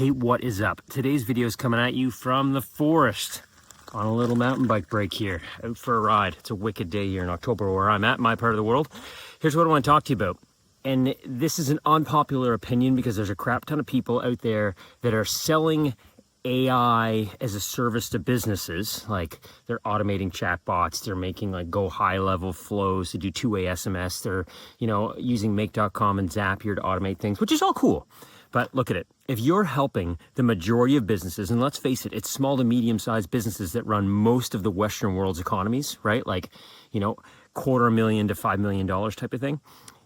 Hey, what is up? Today's video is coming at you from the forest on a little mountain bike break here, out for a ride. It's a wicked day here in October where I'm at, my part of the world. Here's what I want to talk to you about. And this is an unpopular opinion because there's a crap ton of people out there that are selling AI as a service to businesses. Like they're automating chatbots, they're making like go high level flows to do two-way SMS, they're, using make.com and Zapier to automate things, which is all cool. But look at it. If you're helping the majority of businesses, and let's face it, it's small to medium-sized businesses that run most of the Western world's economies, right? Like, $250,000 to $5 million type of thing.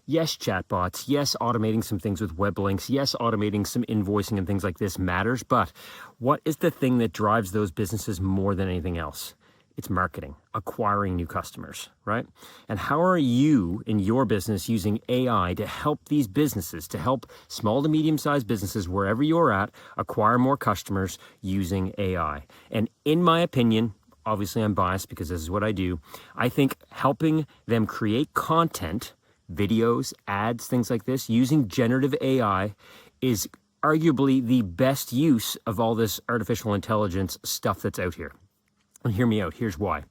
Yes, chatbots. Yes, automating some things with web links. Yes, automating some invoicing and things like this matters. But what is the thing that drives those businesses more than anything else? It's marketing, acquiring new customers, right? And how are you in your business using AI to help these businesses, to help small to medium-sized businesses wherever you're at, acquire more customers using AI? And in my opinion, obviously I'm biased because this is what I do, I think helping them create content, videos, ads, things like this, using generative AI is arguably the best use of all this artificial intelligence stuff that's out here. And hear me out, here's why.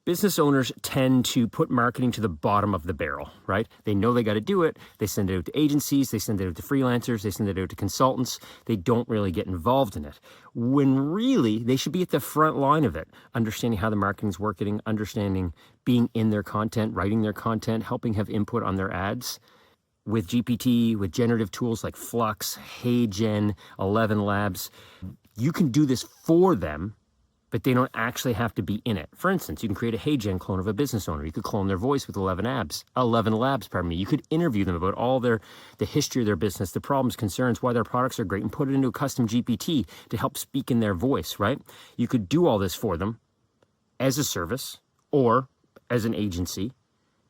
Business owners tend to put marketing to the bottom of the barrel, right? They know they got to do it. They send it out to agencies, they send it out to freelancers, they send it out to consultants. They don't really get involved in it. When really, they should be at the front line of it, understanding how the marketing's working, understanding being in their content, writing their content, helping have input on their ads. With GPT, with generative tools like Flux, HeyGen, 11 Labs, you can do this for them, but they don't actually have to be in it. For instance, you can create a HeyGen clone of a business owner. You could clone their voice with 11 Labs. You could interview them about all the history of their business, the problems, concerns, why their products are great, and put it into a custom GPT to help speak in their voice, right? You could do all this for them as a service or as an agency.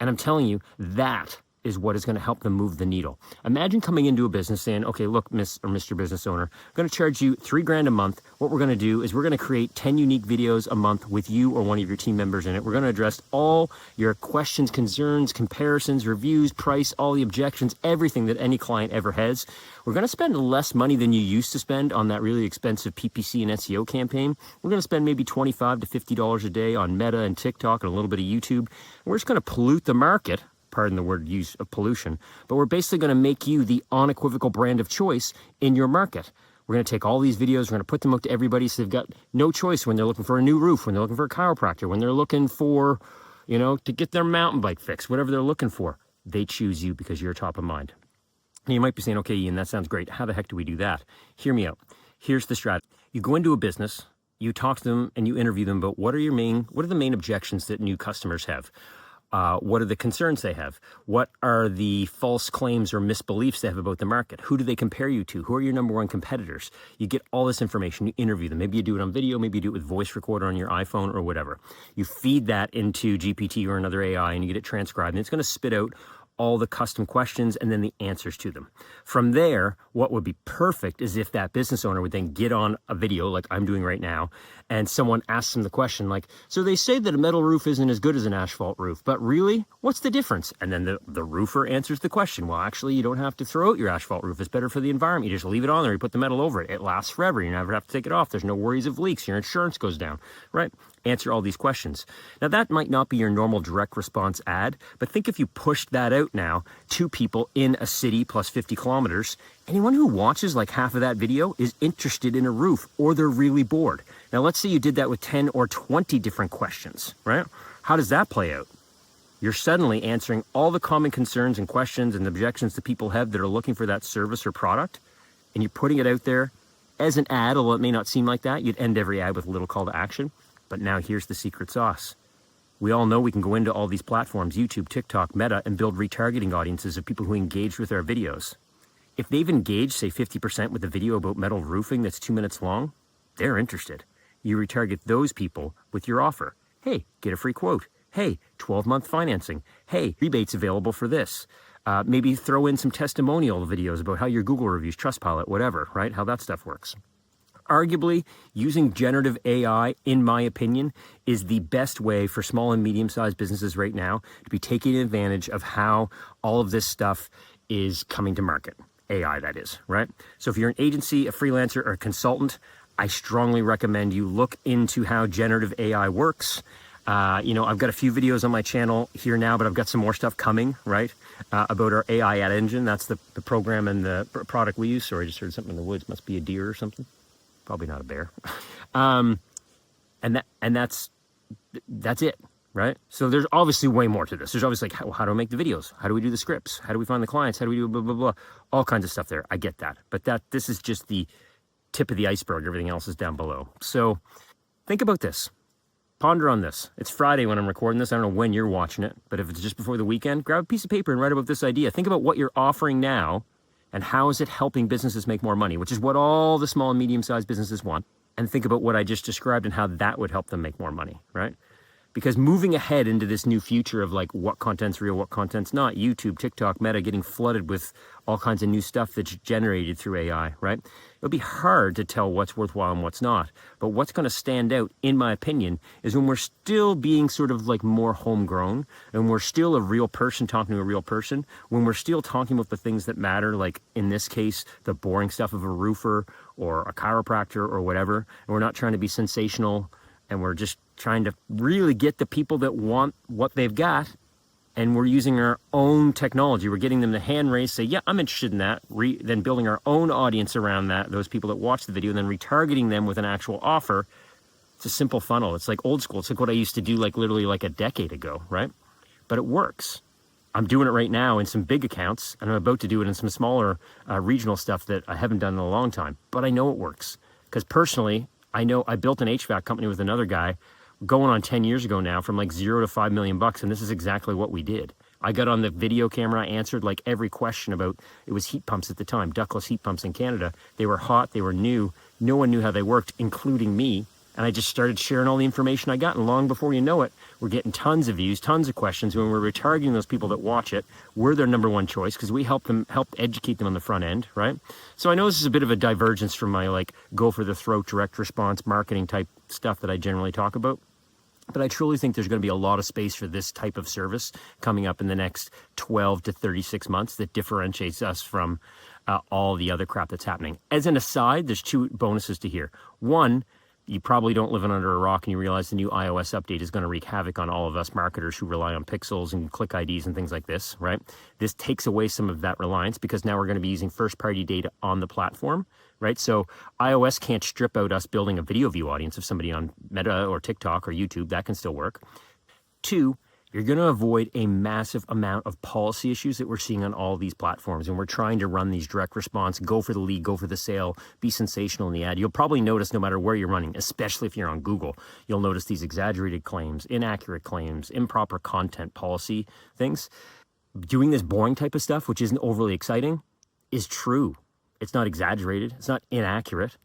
And I'm telling you, that is what is going to help them move the needle. Imagine coming into a business saying, okay, look, Miss or Mr. Business Owner, I'm going to charge you $3,000 a month. What we're going to do is we're going to create 10 unique videos a month with you or one of your team members in it. We're going to address all your questions, concerns, comparisons, reviews, price, all the objections, everything that any client ever has. We're going to spend less money than you used to spend on that really expensive PPC and SEO campaign. We're going to spend maybe $25 to $50 a day on Meta and TikTok and a little bit of YouTube. We're just going to pollute the market. Pardon the word use of pollution, but we're basically going to make you the unequivocal brand of choice in your market. We're going to take all these videos, we're going to put them out to everybody so they've got no choice when they're looking for a new roof, when they're looking for a chiropractor, when they're looking for, to get their mountain bike fixed, whatever they're looking for. They choose you because you're top of mind. And you might be saying, okay, Ian, that sounds great. How the heck do we do that? Hear me out. Here's the strategy. You go into a business, you talk to them and you interview them about what are the main objections that new customers have? What are the concerns they have? What are the false claims or misbeliefs they have about the market? Who do they compare you to? Who are your number one competitors? You get all this information, you interview them. Maybe you do it on video, maybe you do it with voice recorder on your iPhone or whatever. You feed that into GPT or another AI and you get it transcribed and it's going to spit out all the custom questions and then the answers to them. From there, what would be perfect is if that business owner would then get on a video like I'm doing right now and someone asks them the question like, so they say that a metal roof isn't as good as an asphalt roof, but really, what's the difference? And then the roofer answers the question. Well, actually, you don't have to throw out your asphalt roof. It's better for the environment. You just leave it on there. You put the metal over it. It lasts forever. You never have to take it off. There's no worries of leaks. Your insurance goes down, right? Answer all these questions. Now, that might not be your normal direct response ad, but think if you pushed that out now to people in a city plus 50 kilometers, anyone who watches like half of that video is interested in a roof or they're really bored. Now, let's say you did that with 10 or 20 different questions, right? How does that play out? You're suddenly answering all the common concerns and questions and objections that people have that are looking for that service or product, and you're putting it out there as an ad, although it may not seem like that. You'd end every ad with a little call to action. But now here's the secret sauce. We all know we can go into all these platforms, YouTube, TikTok, Meta, and build retargeting audiences of people who engage with our videos. If they've engaged, say 50% with a video about metal roofing that's 2 minutes long, they're interested. You retarget those people with your offer. Hey, get a free quote. Hey, 12-month financing. Hey, rebates available for this. Maybe throw in some testimonial videos about how your Google reviews, Trustpilot, whatever, right? How that stuff works. Arguably, using generative AI, in my opinion, is the best way for small and medium-sized businesses right now to be taking advantage of how all of this stuff is coming to market. AI, that is, right? So if you're an agency, a freelancer, or a consultant, I strongly recommend you look into how generative AI works. I've got a few videos on my channel here now, but I've got some more stuff coming, right? About our AI ad engine. That's the program and the product we use. Sorry, I just heard something in the woods. Must be a deer or something. Probably not a bear. And that's it, right? So there's obviously way more to this. There's obviously like, how do I make the videos? How do we do the scripts? How do we find the clients? How do we do blah, blah, blah? All kinds of stuff there. I get that. But this is just the tip of the iceberg. Everything else is down below. So think about this. Ponder on this. It's Friday when I'm recording this. I don't know when you're watching it, but if it's just before the weekend, grab a piece of paper and write about this idea. Think about what you're offering now and how is it helping businesses make more money, which is what all the small and medium-sized businesses want. And think about what I just described and how that would help them make more money, right? Because moving ahead into this new future of like what content's real, what content's not, YouTube, TikTok, Meta getting flooded with all kinds of new stuff that's generated through AI, right? It'll be hard to tell what's worthwhile and what's not. But what's going to stand out, in my opinion, is when we're still being sort of like more homegrown and we're still a real person talking to a real person, when we're still talking about the things that matter, like in this case, the boring stuff of a roofer or a chiropractor or whatever, and we're not trying to be sensational and we're just trying to really get the people that want what they've got, and we're using our own technology. We're getting them to hand raise, say, yeah, I'm interested in that, then building our own audience around that, those people that watch the video, and then retargeting them with an actual offer. It's a simple funnel. It's like old school. It's like what I used to do like literally like a decade ago, right? But it works. I'm doing it right now in some big accounts, and I'm about to do it in some smaller regional stuff that I haven't done in a long time. But I know it works because personally, I know I built an HVAC company with another guy going on 10 years ago now from like $0 to $5 million. And this is exactly what we did. I got on the video camera, I answered like every question about, it was heat pumps at the time, ductless heat pumps in Canada. They were hot, they were new. No one knew how they worked, including me. And I just started sharing all the information I got. And long before you know it, we're getting tons of views, tons of questions. When we're retargeting those people that watch it, we're their number one choice because we help educate them on the front end, right? So I know this is a bit of a divergence from my like go for the throat, direct response marketing type stuff that I generally talk about. But I truly think there's going to be a lot of space for this type of service coming up in the next 12 to 36 months that differentiates us from all the other crap that's happening. As an aside, there's two bonuses to here. One, you probably don't live under a rock and you realize the new iOS update is going to wreak havoc on all of us marketers who rely on pixels and click IDs and things like this, right? This takes away some of that reliance because now we're going to be using first-party data on the platform, right? So iOS can't strip out us building a video view audience of somebody on Meta or TikTok or YouTube. That can still work. Two, you're going to avoid a massive amount of policy issues that we're seeing on all these platforms. And we're trying to run these direct response, go for the lead, go for the sale, be sensational in the ad. You'll probably notice no matter where you're running, especially if you're on Google, you'll notice these exaggerated claims, inaccurate claims, improper content policy things. Doing this boring type of stuff, which isn't overly exciting, is true. It's not exaggerated. It's not inaccurate.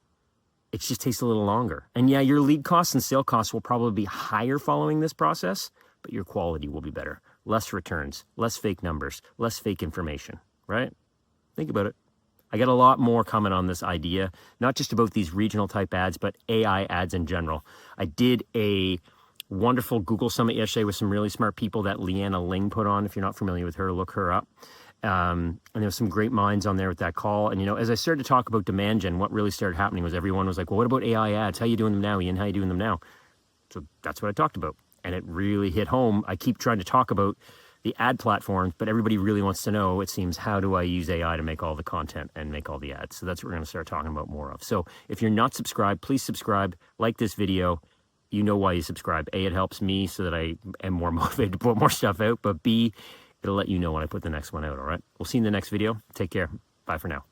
It just takes a little longer. And yeah, your lead costs and sale costs will probably be higher following this process, but your quality will be better. Less returns, less fake numbers, less fake information, right? Think about it. I got a lot more coming on this idea, not just about these regional type ads, but AI ads in general. I did a wonderful Google Summit yesterday with some really smart people that Leanna Ling put on. If you're not familiar with her, look her up. And there was some great minds on there with that call. And, as I started to talk about demand gen, what really started happening was everyone was like, well, what about AI ads? How you doing them now, Ian? How you doing them now? So that's what I talked about. And it really hit home. I keep trying to talk about the ad platforms, but everybody really wants to know, it seems, how do I use AI to make all the content and make all the ads? So that's what we're going to start talking about more of. So if you're not subscribed, please subscribe, like this video. You know why you subscribe. A, it helps me so that I am more motivated to put more stuff out, but B, it'll let you know when I put the next one out, all right? We'll see you in the next video. Take care. Bye for now.